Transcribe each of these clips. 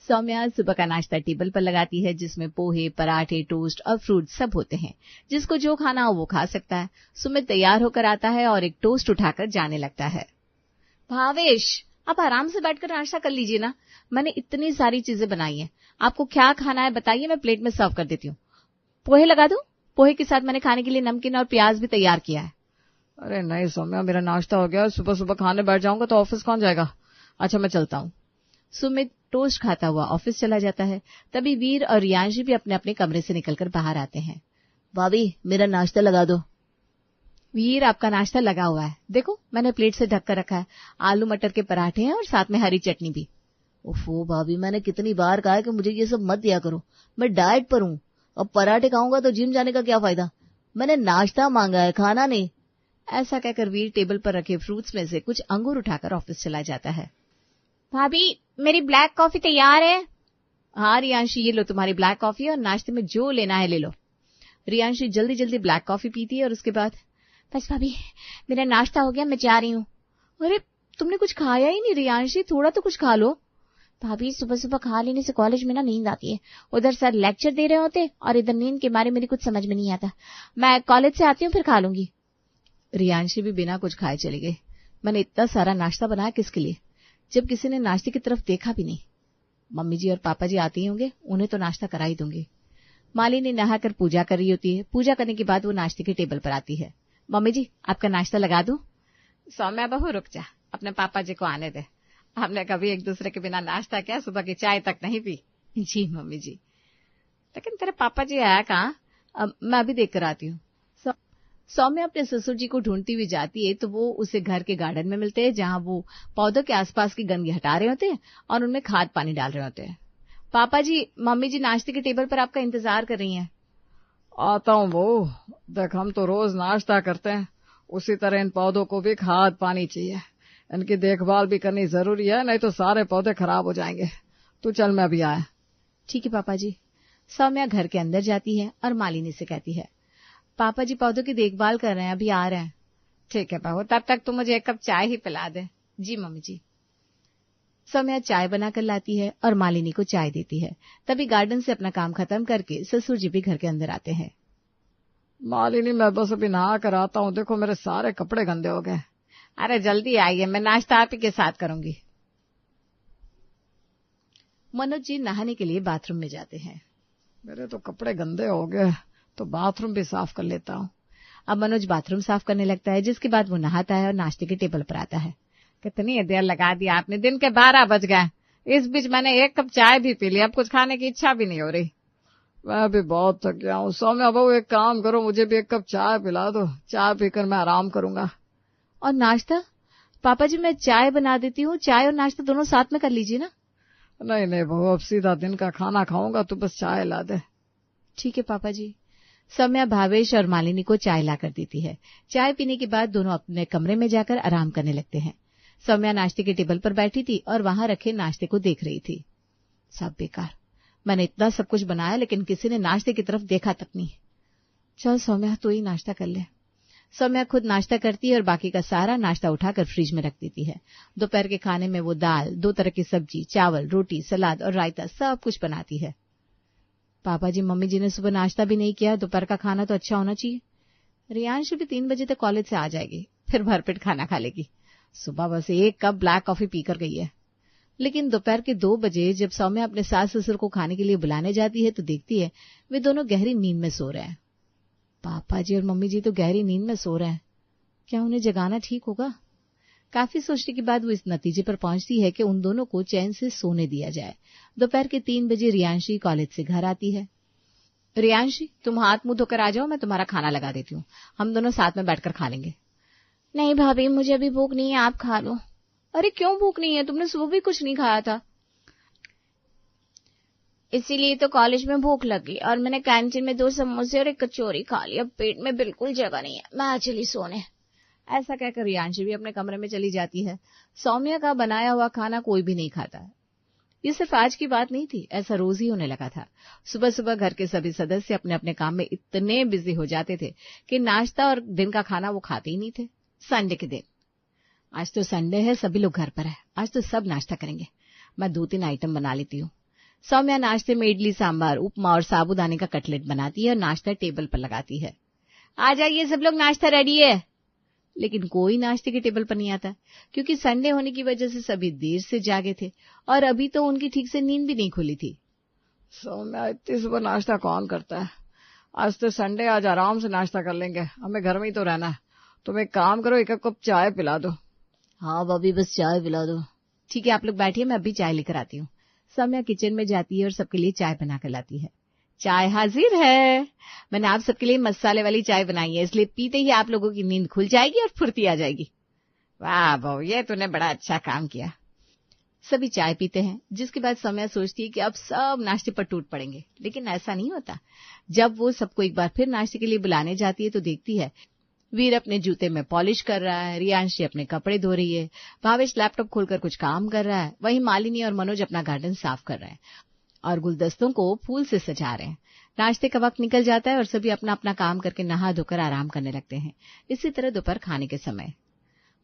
सौम्या सुबह का नाश्ता टेबल पर लगाती है, जिसमें पोहे, पराठे, टोस्ट और फ्रूट सब होते हैं। जिसको जो खाना हो वो खा सकता है। सुमित तैयार होकर आता है और एक टोस्ट उठाकर जाने लगता है। भावेश, आप आराम से बैठकर नाश्ता कर लीजिए ना, मैंने इतनी सारी चीजें बनाई हैं। आपको क्या खाना है बताइए, मैं प्लेट में सर्व कर देती हूँ। पोहे लगा दूं? पोहे के साथ मैंने खाने के लिए नमकीन और प्याज भी तैयार किया है। अरे नहीं सौम्या, मेरा नाश्ता हो गया। सुबह सुबह खाने बैठ जाऊंगा तो ऑफिस कौन जाएगा। अच्छा मैं चलता हूँ। सुमित टोस्ट खाता हुआ ऑफिस चला जाता है। तभी वीर और रियांशी भी अपने अपने कमरे से निकलकर बाहर आते हैं। भाभी, मेरा नाश्ता लगा दो। वीर, आपका नाश्ता लगा हुआ है, देखो मैंने प्लेट से ढक कर रखा है। आलू मटर के पराठे हैं और साथ में हरी चटनी भी। ओफो भाभी, मैंने कितनी बार कहा है कि मुझे ये सब मत दिया करो, मैं डाइट पर हूँ। अब पराठे खाऊंगा तो जिम जाने का क्या फायदा। मैंने नाश्ता मांगा है, खाना नहीं। ऐसा कहकर वीर टेबल पर रखे फ्रूट्स में से कुछ अंगूर उठाकर ऑफिस चला जाता है। भाभी, मेरी ब्लैक कॉफी तैयार है। हाँ रियांशी, ये लो तुम्हारी ब्लैक कॉफी और नाश्ते में जो लेना है ले लो। रियांशी जल्दी जल्दी ब्लैक कॉफी पीती है और उसके बाद, बस भाभी मेरा नाश्ता हो गया, मैं जा रही हूँ। अरे तुमने कुछ खाया ही नहीं रियांशी, थोड़ा तो कुछ खा लो। भाभी, सुबह सुबह खा लेने से कॉलेज में ना नींद आती है। उधर सर लेक्चर दे रहे होते और इधर नींद के मारे मेरी कुछ समझ में नहीं आता। मैं कॉलेज से आती हूँ फिर खा लूंगी। रियांशी भी बिना कुछ खाए चली गई। मैंने इतना सारा नाश्ता बनाया किसके लिए, जब किसी ने नाश्ते की तरफ देखा भी नहीं। मम्मी जी और पापा जी आते ही होंगे, उन्हें तो नाश्ता करा ही दूंगी। मालिनी नहाकर पूजा कर रही होती है। पूजा करने के बाद वो नाश्ते के टेबल पर आती है। मम्मी जी, आपका नाश्ता लगा दूं? सौम्या बहू रुक जा, अपने पापा जी को आने दे। हमने कभी एक दूसरे के बिना नाश्ता किया, सुबह की चाय तक नहीं पी। जी मम्मी जी। लेकिन तेरे पापा जी आया कहाँ? मैं अभी देख कर आती हूँ। सौम्या अपने ससुर जी को ढूंढती हुई जाती है तो वो उसे घर के गार्डन में मिलते हैं, जहां वो पौधों के आसपास की गंदगी हटा रहे होते हैं और उनमें खाद पानी डाल रहे होते हैं। पापा जी, मम्मी जी नाश्ते के टेबल पर आपका इंतजार कर रही हैं। आता हूँ बहू। देख, हम तो रोज नाश्ता करते हैं, उसी तरह इन पौधों को भी खाद पानी चाहिए। इनकी देखभाल भी करनी जरूरी है, नहीं तो सारे पौधे खराब हो जाएंगे। तू चल, मैं अभी आया। ठीक है पापा जी। सौम्या घर के अंदर जाती है और मालिनी से कहती है, पापा जी पौधों की देखभाल कर रहे हैं, अभी आ रहे हैं। ठीक है बहू, तब तक तुम मुझे एक कप चाय ही पिला दे। जी मम्मी जी। सौम्या चाय बनाकर लाती है और मालिनी को चाय देती है। तभी गार्डन से अपना काम खत्म करके ससुर जी भी घर के अंदर आते हैं। मालिनी, मैं बस अभी नहा कर आता हूँ, देखो मेरे सारे कपड़े गंदे हो गए। अरे जल्दी आइए, मैं नाश्ता आप ही के साथ करूंगी। मनोज जी नहाने के लिए बाथरूम में जाते हैं। मेरे तो कपड़े गंदे हो गए, तो बाथरूम भी साफ कर लेता हूँ। अब मनोज बाथरूम साफ करने लगता है, जिसके बाद वो नहाता है और नाश्ते के टेबल पर आता है। कितनी देर लगा दी आपने, दिन के 12 बज गए। इस बीच मैंने एक कप चाय भी पी ली, अब कुछ खाने की इच्छा भी नहीं हो रही। मैं भी बहुत थक गया हूँ। सौम्या बहू, एक काम करो, मुझे भी एक कप चाय पिला दो, चाय पीकर मैं आराम करूंगा। और नाश्ता? पापा जी मैं चाय बना देती हूँ, चाय और नाश्ता दोनों साथ में कर लीजिए ना। नहीं नहीं बहू, अब सीधा दिन का खाना खाऊंगा, तो बस चाय ला दे। ठीक है पापा जी। सौम्या भावेश और मालिनी को चाय ला कर देती है। चाय पीने के बाद दोनों अपने कमरे में जाकर आराम करने लगते हैं। सौम्या नाश्ते के टेबल पर बैठी थी और वहां रखे नाश्ते को देख रही थी। सब बेकार, मैंने इतना सब कुछ बनाया लेकिन किसी ने नाश्ते की तरफ देखा तक नहीं। चल सौम्या, तू ही नाश्ता कर ले। सौम्या खुद नाश्ता करती है और बाकी का सारा नाश्ता उठाकर फ्रिज में रख देती है। दोपहर के खाने में वो दाल, 2 तरह की सब्जी, चावल, रोटी, सलाद और रायता सब कुछ बनाती है। पापा जी मम्मी जी ने सुबह नाश्ता भी नहीं किया, दोपहर का खाना तो अच्छा होना चाहिए। रियांश भी 3 बजे तक कॉलेज से आ जाएगी, फिर भरपेट खाना खा लेगी। सुबह बस 1 कप ब्लैक कॉफी पीकर गई है। लेकिन दोपहर के 2 बजे जब सौम्या अपने सास ससुर को खाने के लिए बुलाने जाती है तो देखती है वे दोनों गहरी नींद में सो रहे हैं। पापा जी और मम्मी जी तो गहरी नींद में सो रहे हैं, क्या उन्हें जगाना ठीक होगा? काफी सोचने के बाद वो इस नतीजे पर पहुंचती है कि उन दोनों को चैन से सोने दिया जाए। दोपहर के 3 बजे रियांशी कॉलेज से घर आती है। रियांशी, तुम हाथ मुंह धोकर आ जाओ, मैं तुम्हारा खाना लगा देती हूँ, हम दोनों साथ में बैठकर खा लेंगे। नहीं भाभी, मुझे अभी भूख नहीं है, आप खा लो। अरे क्यों भूख नहीं है, तुमने सुबह भी कुछ नहीं खाया था। इसीलिए तो कॉलेज में भूख लगी और मैंने कैंटीन में 2 समोसे और 1 कचौरी खा ली, अब पेट में बिल्कुल जगह नहीं है, मैं चली सोने। ऐसा कहकर रियांशी भी अपने कमरे में चली जाती है। सौम्या का बनाया हुआ खाना कोई भी नहीं खाता है। ये सिर्फ आज की बात नहीं थी, ऐसा रोज ही होने लगा था। सुबह सुबह घर के सभी सदस्य अपने अपने काम में इतने बिजी हो जाते थे कि नाश्ता और दिन का खाना वो खाते ही नहीं थे। संडे के दिन, आज तो संडे है, सभी लोग घर पर है, आज तो सब नाश्ता करेंगे, मैं 2-3 आइटम बना लेती हूँ। सौम्या नाश्ते में इडली सांभर, उपमा और साबूदाने का कटलेट बनाती है और नाश्ता टेबल पर लगाती है। आ जाइए सब लोग, नाश्ता रेडी है। लेकिन कोई नाश्ते के टेबल पर नहीं आता, क्योंकि संडे होने की वजह से सभी देर से जागे थे और अभी तो उनकी ठीक से नींद भी नहीं खुली थी। सौम्या, इतनी सुबह नाश्ता कौन करता है? आज तो संडे, आज आराम से नाश्ता कर लेंगे, हमें घर में ही तो रहना है। तुम एक काम करो, एक कप चाय पिला दो। हाँ भाभी, बस चाय पिला दो। ठीक है, आप लोग बैठिए, मैं अभी चाय लेकर आती हूँ। सौम्या किचन में जाती है और सबके लिए चाय बना कर लाती है। चाय हाजिर है। मैंने आप सबके लिए मसाले वाली चाय बनाई है, इसलिए पीते ही आप लोगों की नींद खुल जाएगी और फुर्ती आ जाएगी। वाह बहू, ये तूने बड़ा अच्छा काम किया। सभी चाय पीते हैं, जिसके बाद सौम्या सोचती है कि अब सब नाश्ते पर टूट पड़ेंगे, लेकिन ऐसा नहीं होता। जब वो सबको एक बार फिर नाश्ते के लिए बुलाने जाती है तो देखती है वीर अपने जूते में पॉलिश कर रहा है, रियांशी अपने कपड़े धो रही है, भावेश लैपटॉप खोलकर कुछ काम कर रहा है, वहीं मालिनी और मनोज अपना गार्डन साफ कर रहे हैं और गुलदस्तों को फूल से सजा रहे हैं। नाश्ते का वक्त निकल जाता है और सभी अपना अपना काम करके नहा धोकर आराम करने लगते हैं। इसी तरह दोपहर खाने के समय,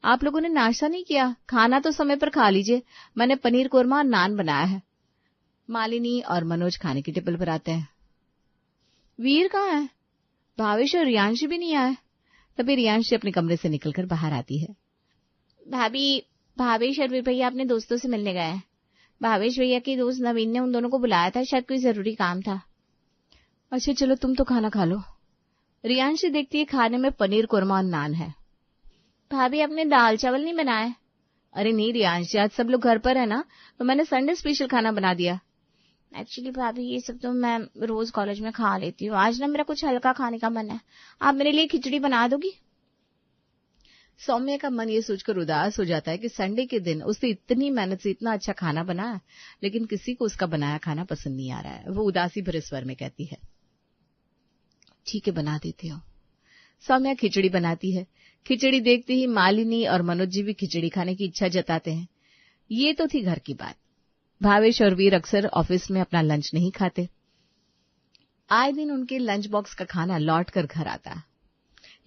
आप लोगों ने नाश्ता नहीं किया, खाना तो समय पर खा लीजिए, मैंने पनीर कोरमा और नान बनाया है। मालिनी और मनोज खाने की टेबल पर आते हैं। वीर कहाँ है? भावेश और रियांशी भी नहीं आए। तभी रियांशी अपने कमरे से निकलकर बाहर आती है। भाभी, भावेश और वीर भैया अपने दोस्तों से मिलने गए हैं। भावेश भैया के दोस्त नवीन ने उन दोनों को बुलाया था, शायद कोई जरूरी काम था। अच्छा चलो, तुम तो खाना खा लो। रियांशी देखती है खाने में पनीर कोरमा और नान है। भाभी, आपने दाल चावल नहीं बनाए? अरे नहीं रियांशी, आज सब लोग घर पर है ना, तो मैंने संडे स्पेशल खाना बना दिया। एक्चुअली भाभी, ये सब तो मैं रोज कॉलेज में खा लेती हूँ, आज ना मेरा कुछ हल्का खाने का मन है, आप मेरे लिए खिचड़ी बना दोगी? सौम्या का मन ये सोचकर उदास हो जाता है कि संडे के दिन उसने इतनी मेहनत से इतना अच्छा खाना बनाया, लेकिन किसी को उसका बनाया खाना पसंद नहीं आ रहा है। वो उदासी भरे स्वर में कहती है, ठीक है बना देती हूँ। सौम्या खिचड़ी बनाती है। खिचड़ी देखते ही मालिनी और मनोज जी भी खिचड़ी खाने की इच्छा जताते हैं। ये तो थी घर की बात। भावेश और वीर अक्सर ऑफिस में अपना लंच नहीं खाते। आए दिन उनके लंच बॉक्स का खाना लौट कर घर आता।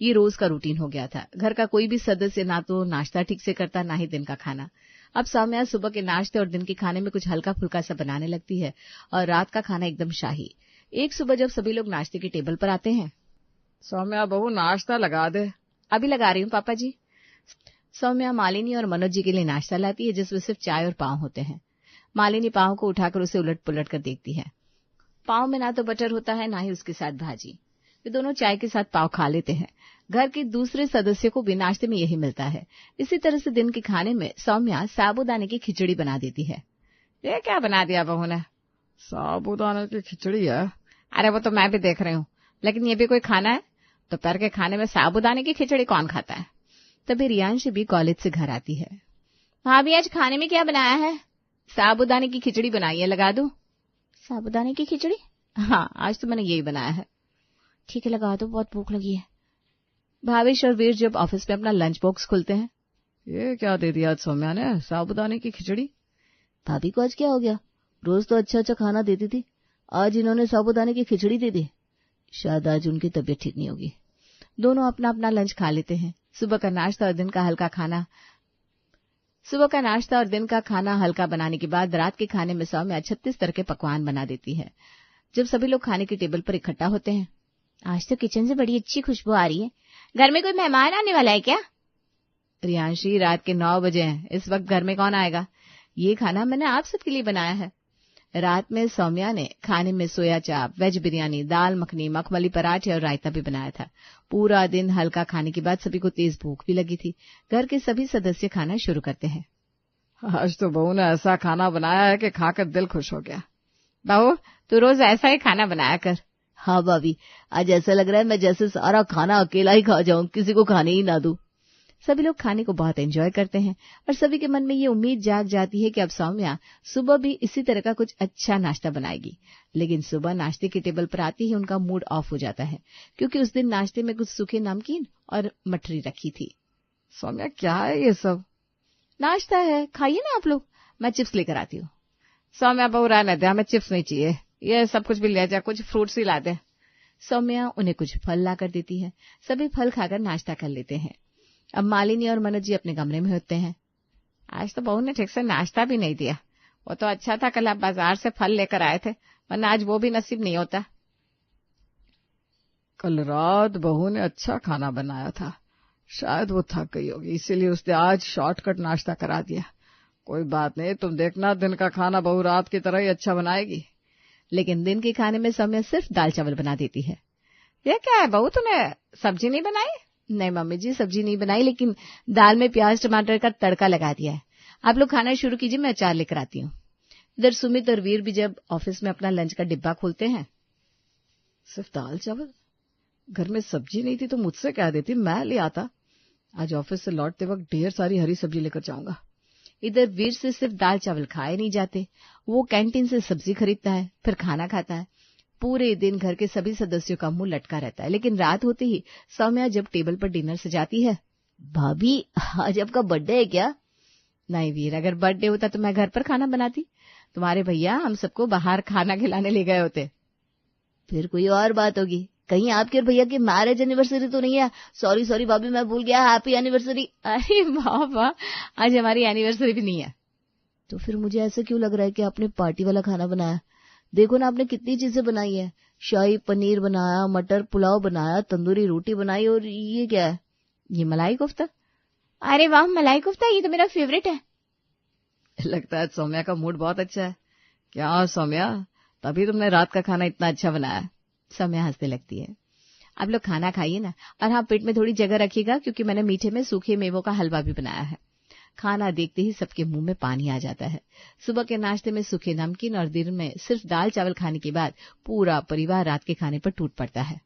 ये रोज का रूटीन हो गया था। घर का कोई भी सदस्य ना तो नाश्ता ठीक से करता, ना ही दिन का खाना। अब सौम्या सुबह के नाश्ते और दिन के खाने में कुछ हल्का फुल्का सा बनाने लगती है और रात का खाना एकदम शाही। एक सुबह जब सभी लोग नाश्ते के टेबल पर आते हैं, सौम्या बहू नाश्ता लगा दे। अभी लगा रही हूँ पापा जी। सौम्या मालिनी और मनोज जी के लिए नाश्ता लाती है, जिसमें सिर्फ चाय और पाव होते हैं। मालिनी पाव को उठाकर उसे उलट पुलट कर देखती है। पाव में ना तो बटर होता है, ना ही उसके साथ भाजी। वे दोनों चाय के साथ पाव खा लेते हैं। घर के दूसरे सदस्य को भी नाश्ते में यही मिलता है। इसी तरह से दिन के खाने में सौम्या साबूदाने की खिचड़ी बना देती है। ये क्या बना दिया बहू ने? साबूदाने की खिचड़ी है? अरे वो तो मैं भी देख रही हूँ, लेकिन ये भी कोई खाना है? दोपहर के खाने में साबूदाने की खिचड़ी कौन खाता है? तभी रियांशी भी कॉलेज से घर आती है। भाभी, आज खाने में क्या बनाया है? साबूदाने की खिचड़ी बनाई है, लगा दूं? साबूदाने की खिचड़ी? हाँ, आज तो मैंने यही बनाया है। ठीक है लगा दो, बहुत भूख लगी है। भावेश और वीर जब ऑफिस में अपना लंच बॉक्स खोलते हैं, ये क्या दे दिया आज सौम्या ने, साबूदाने की खिचड़ी? भाभी को आज क्या हो गया? रोज तो अच्छा अच्छा खाना देती थी, आज इन्होंने साबूदाने की खिचड़ी दे दी। शायद आज उनकी तबीयत ठीक नहीं होगी। दोनों अपना अपना लंच खा लेते हैं। सुबह का नाश्ता और दिन का खाना हल्का बनाने के बाद रात के खाने में सौम्या 36 तरह के पकवान बना देती है। जब सभी लोग खाने की टेबल पर इकट्ठा होते हैं, आज तो किचन से बड़ी अच्छी खुशबू आ रही है, घर में कोई मेहमान आने वाला है क्या? रियांशी, रात के 9 बजे हैं, इस वक्त घर में कौन आएगा? ये खाना मैंने आप सबके लिए बनाया है। रात में सौम्या ने खाने में सोया चाप, वेज बिरयानी, दाल मखनी, मखमली पराठे और रायता भी बनाया था। पूरा दिन हल्का खाने के बाद सभी को तेज भूख भी लगी थी। घर के सभी सदस्य खाना शुरू करते हैं। आज तो बहू ने ऐसा खाना बनाया है कि खाकर दिल खुश हो गया। बहू, तू रोज ऐसा ही खाना बनाया कर। हाँ भाभी, आज ऐसा लग रहा है मैं जैसे सारा खाना अकेला ही खा जाऊं, किसी को खाने ही ना दूं। सभी लोग खाने को बहुत एंजॉय करते हैं और सभी के मन में ये उम्मीद जाग जाती है कि अब सौम्या सुबह भी इसी तरह का कुछ अच्छा नाश्ता बनाएगी। लेकिन सुबह नाश्ते के टेबल पर आते ही उनका मूड ऑफ हो जाता है, क्योंकि उस दिन नाश्ते में कुछ सूखे नमकीन और मठरी रखी थी। सौम्या, क्या है ये सब? नाश्ता है, खाइए ना आप लोग, मैं चिप्स लेकर आती हूँ। सौम्या बहू, रहने दे, हमें चिप्स नहीं चाहिए, ये सब कुछ भी ले जा, कुछ फ्रूट्स ही ला दे। सौम्या उन्हें कुछ फल ला कर देती है। सभी फल खाकर नाश्ता कर लेते हैं। अब मालिनी और मनोज जी अपने कमरे में होते हैं। आज तो बहू ने ठीक से नाश्ता भी नहीं दिया, वो तो अच्छा था कल आप बाजार से फल लेकर आए थे, वरना आज वो भी नसीब नहीं होता। कल रात बहू ने अच्छा खाना बनाया था, शायद वो थक गई होगी, इसीलिए उसने आज शॉर्टकट नाश्ता करा दिया। कोई बात नहीं, तुम देखना दिन का खाना बहू रात की तरह ही अच्छा बनाएगी। लेकिन दिन के खाने में सौम्या सिर्फ दाल चावल बना देती है। ये क्या है बहू, तूने सब्जी नहीं बनाई? नहीं मम्मी जी, सब्जी नहीं बनाई, लेकिन दाल में प्याज टमाटर का तड़का लगा दिया है। आप लोग खाना शुरू कीजिए, मैं अचार लेकर आती हूँ। इधर सुमित और वीर भी जब ऑफिस में अपना लंच का डिब्बा खोलते हैं। सिर्फ दाल चावल? घर में सब्जी नहीं थी तो मुझसे कह देती, मैं ले आता। आज ऑफिस से लौटते वक्त ढेर सारी हरी सब्जी लेकर जाऊंगा। इधर वीर से सिर्फ दाल चावल खाए नहीं जाते, वो कैंटीन से सब्जी खरीदता है, फिर खाना खाता है। पूरे दिन घर के सभी सदस्यों का मुंह लटका रहता है, लेकिन रात होते ही सौम्या जब टेबल पर डिनर सजाती है, भाभी आज आपका बर्थडे है क्या? नहीं वीर, अगर बर्थडे होता तो मैं घर पर खाना बनाती, तुम्हारे भैया हम सबको बाहर खाना खिलाने ले गए होते। फिर कोई और बात होगी, कहीं आपके और भैया की मैरिज एनिवर्सरी तो नहीं है? सॉरी भाभी, मैं भूल गया, हैप्पी एनिवर्सरी। अरे वाह, आज हमारी एनिवर्सरी भी नहीं है। तो फिर मुझे ऐसा क्यों लग रहा है कि आपने पार्टी वाला खाना बनाया? देखो ना, आपने कितनी चीजें बनाई है, शाही पनीर बनाया, मटर पुलाव बनाया, तंदूरी रोटी बनाई, और ये क्या है? ये मलाई कोफ्ता। अरे वाह, मलाई कोफ्ता, ये तो मेरा फेवरेट है। लगता है सौम्या का मूड बहुत अच्छा है। क्या सौम्या, तभी तुमने रात का खाना इतना अच्छा बनाया? सौम्या हंसने लगती है। आप लोग खाना खाइए ना, और हाँ पेट में थोड़ी जगह रखिएगा, क्योंकि मैंने मीठे में सूखे मेवों का हलवा भी बनाया है। खाना देखते ही सबके मुंह में पानी आ जाता है। सुबह के नाश्ते में सूखे नमकीन और दिन में सिर्फ दाल चावल खाने के बाद पूरा परिवार रात के खाने पर टूट पड़ता है।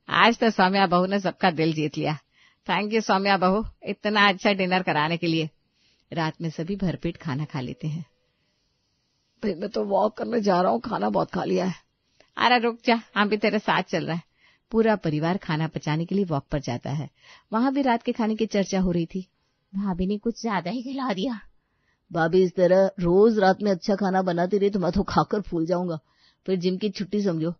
आज तो सौम्या बहू ने सबका दिल जीत लिया। थैंक यू सौम्या बहू, इतना अच्छा डिनर कराने के लिए। रात में सभी भरपेट खाना खा लेते हैं। भाई मैं तो वॉक करने जा रहा हूँ, खाना बहुत खा लिया है। अरे रुक जा, हम भी तेरे साथ चल रहे हैं। पूरा परिवार खाना पचाने के लिए वॉक पर जाता है। वहां भी रात के खाने की चर्चा हो रही थी। भाभी ने कुछ ज्यादा ही खिला दिया। भाभी इस तरह रोज रात में अच्छा खाना बनाती रही तो मैं तो खाकर फूल जाऊंगा, फिर जिम की छुट्टी समझो।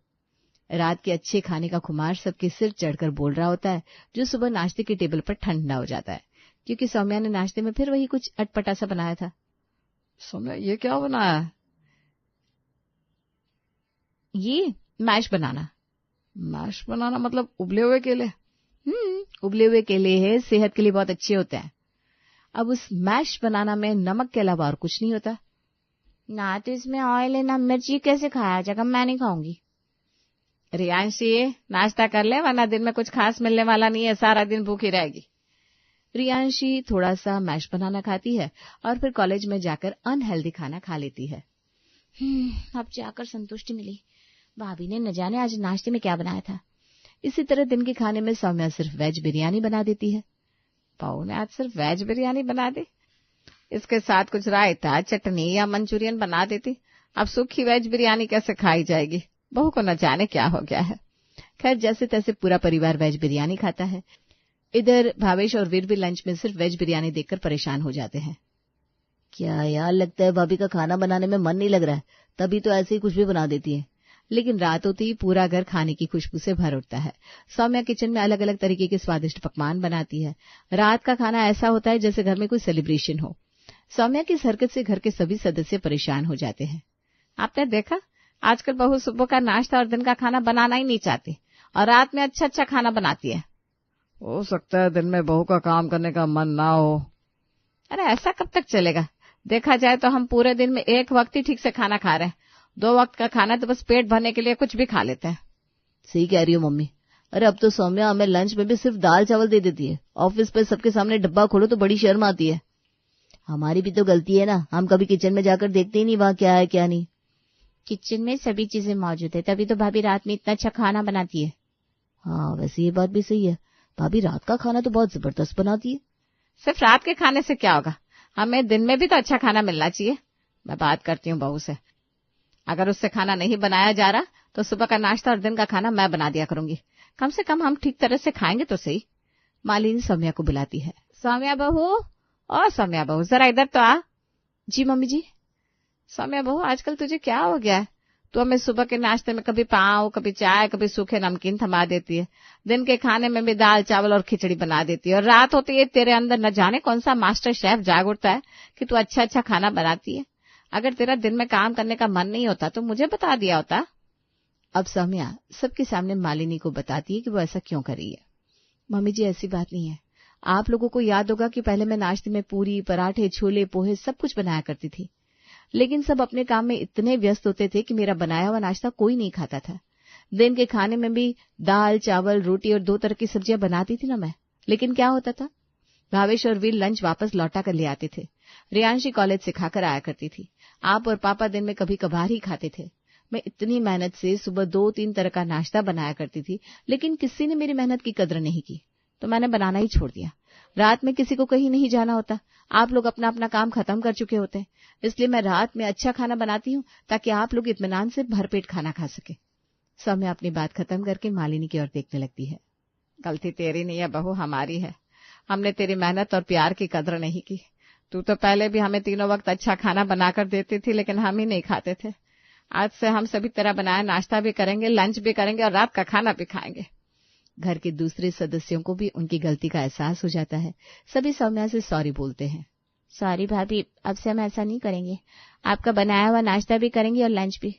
रात के अच्छे खाने का खुमार सबके सिर चढ़कर बोल रहा होता है, जो सुबह नाश्ते की टेबल पर ठंडा हो जाता है, क्योंकि सौम्या ने नाश्ते में फिर वही कुछ अटपटा सा बनाया था। सौम्या, ये क्या बनाया है? ये मैश बनाना। मैश बनाना मतलब उबले हुए केले? उबले हुए केले है, सेहत के लिए बहुत अच्छे होते हैं। अब उस मैश बनाना में नमक के अलावा और कुछ नहीं होता ना, तो इसमें ऑयल है ना मिर्ची, कैसे खाया जाएगा? मैं नहीं खाऊंगी। रियांशी, नाश्ता कर ले, वरना दिन में कुछ खास मिलने वाला नहीं है, सारा दिन भूखी रहेगी। रियांशी थोड़ा सा मैश बनाना खाती है और फिर कॉलेज में जाकर अनहेल्दी खाना खा लेती है। अब जाकर संतुष्टि मिली। भाभी ने न जाने आज नाश्ते में क्या बनाया था। इसी तरह दिन के खाने में सौम्या सिर्फ वेज बिरयानी बना देती है। बहू ने आज सिर्फ वेज बिरयानी बना दी, इसके साथ कुछ रायता, चटनी या मंचूरियन बना देती। अब सूखी वेज बिरयानी कैसे खाई जाएगी? बहू को न जाने क्या हो गया है। खैर, जैसे तैसे पूरा परिवार वेज बिरयानी खाता है। इधर भावेश और वीर भी लंच में सिर्फ वेज बिरयानी देखकर परेशान हो जाते हैं। क्या यार, लगता है भाभी का खाना बनाने में मन नहीं लग रहा है, तभी तो ऐसे ही कुछ भी बना देती है। लेकिन रात होती ही पूरा घर खाने की खुशबू से भर उठता है। सौम्या किचन में अलग अलग तरीके के स्वादिष्ट पकवान बनाती है। रात का खाना ऐसा होता है जैसे घर में कोई सेलिब्रेशन हो। सौम्या की इस हरकत से घर के सभी सदस्य परेशान हो जाते हैं। आपने देखा, आजकल बहू सुबह का नाश्ता और दिन का खाना बनाना ही नहीं चाहती, और रात में अच्छा अच्छा खाना बनाती है। हो सकता है दिन में बहू का काम करने का मन ना हो। अरे ऐसा कब तक चलेगा? देखा जाए तो हम पूरे दिन में एक वक्त ही ठीक से खाना खा रहे हैं। 2 वक्त का खाना तो बस पेट भरने के लिए कुछ भी खा लेते हैं। सही कह रही हो मम्मी। अरे अब तो सौम्या हमें लंच में भी सिर्फ दाल चावल दे देती है। ऑफिस पे सबके सामने डब्बा खोलो तो बड़ी शर्म आती है। हमारी भी तो गलती है ना, हम कभी किचन में जाकर देखते ही नहीं वहां क्या है क्या नहीं। किचन में सभी चीजें मौजूद है, तभी तो भाभी रात में इतना अच्छा खाना बनाती है। हाँ, वैसे ये बात भी सही है, भाभी रात का खाना तो बहुत जबरदस्त बनाती है। सिर्फ रात के खाने से क्या होगा, हमें दिन में भी तो अच्छा खाना मिलना चाहिए। मैं बात करती हूँ बहू से, अगर उससे खाना नहीं बनाया जा रहा तो सुबह का नाश्ता और दिन का खाना मैं बना दिया करूंगी। कम से कम हम ठीक तरह से खाएंगे तो सही। मालिनी सौम्या को बुलाती है। सौम्या बहू, और सौम्या बहू जरा इधर तो आ। जी मम्मी जी। सौम्या बहू, आजकल तुझे क्या हो गया है? तू हमें सुबह के नाश्ते में कभी पाव, कभी चाय, कभी सूखे नमकीन थमा देती है। दिन के खाने में भी दाल चावल और खिचड़ी बना देती है, और रात होती है तेरे अंदर न जाने कौन सा मास्टर शेफ जाग उठता है कि तू अच्छा अच्छा खाना बनाती है। अगर तेरा दिन में काम करने का मन नहीं होता तो मुझे बता दिया होता। अब सौम्या सबके सामने मालिनी को बताती है कि वो ऐसा क्यों कर रही है। मम्मी जी ऐसी बात नहीं है। आप लोगों को याद होगा कि पहले मैं नाश्ते में पूरी, पराठे, छोले, पोहे सब कुछ बनाया करती थी, लेकिन सब अपने काम में इतने व्यस्त होते थे कि मेरा बनाया हुआ नाश्ता कोई नहीं खाता था। दिन के खाने में भी दाल, चावल, रोटी और 2 तरह की सब्जियां बनाती थी ना मैं। लेकिन क्या होता था, भावेश और वीर लंच वापस लौटा कर ले आते थे। रियांशी कॉलेज से खाकर आया करती थी। आप और पापा दिन में कभी कभार ही खाते थे। मैं इतनी मेहनत से सुबह 2-3 तरह का नाश्ता बनाया करती थी, लेकिन किसी ने मेरी मेहनत की कद्र नहीं की, तो मैंने बनाना ही छोड़ दिया। रात में किसी को कहीं नहीं जाना होता, आप लोग अपना अपना काम खत्म कर चुके होते हैं, इसलिए मैं रात में अच्छा खाना बनाती हूँ ताकि आप लोग इत्मीनान से भरपेट खाना खा सके। सौम्या अपनी बात खत्म करके मालिनी की ओर देखने लगती है। गलती तेरी नहीं है बहू, हमारी है। हमने तेरी मेहनत और प्यार की कद्र नहीं की। तू तो पहले भी हमें तीनों वक्त अच्छा खाना बनाकर देती थी, लेकिन हम ही नहीं खाते थे। आज से हम सभी तरह बनाया नाश्ता भी करेंगे, लंच भी करेंगे और रात का खाना भी खाएंगे। घर के दूसरे सदस्यों को भी उनकी गलती का एहसास हो जाता है। सभी सौम्या से सॉरी बोलते हैं। सॉरी भाभी, अब से हम ऐसा नहीं करेंगे। आपका बनाया हुआ नाश्ता भी करेंगे और लंच भी।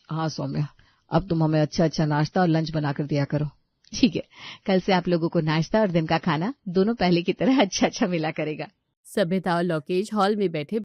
हाँ सौम्या, अब तुम हमें अच्छा अच्छा नाश्ता और लंच बनाकर दिया करो। ठीक है, कल से आप लोगों को नाश्ता और दिन का खाना दोनों पहले की तरह अच्छा अच्छा मिला करेगा। सभ्यता और लोकेश हॉल में बैठे